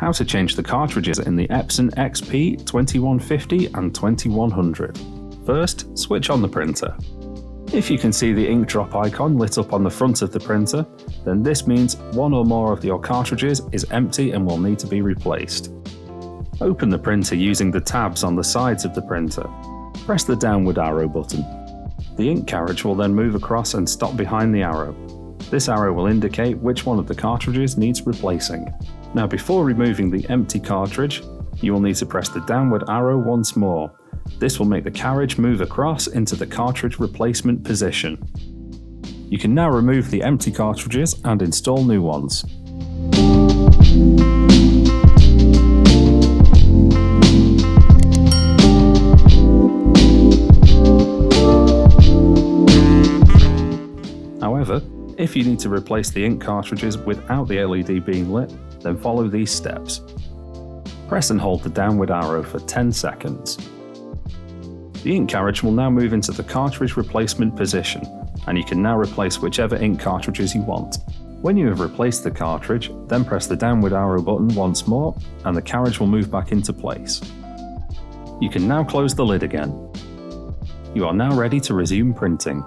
How to change the cartridges in the Epson XP-2150 and 2100. First, switch on the printer. If you can see the ink drop icon lit up on the front of the printer, then this means one or more of your cartridges is empty and will need to be replaced. Open the printer using the tabs on the sides of the printer. Press the downward arrow button. The ink carriage will then move across and stop behind the arrow. This arrow will indicate which one of the cartridges needs replacing. Now, before removing the empty cartridge, you will need to press the downward arrow once more. This will make the carriage move across into the cartridge replacement position. You can now remove the empty cartridges and install new ones. However, if you need to replace the ink cartridges without the LED being lit, then follow these steps. Press and hold the downward arrow for 10 seconds. The ink carriage will now move into the cartridge replacement position, and you can now replace whichever ink cartridges you want. When you have replaced the cartridge, then press the downward arrow button once more, and the carriage will move back into place. You can now close the lid again. You are now ready to resume printing.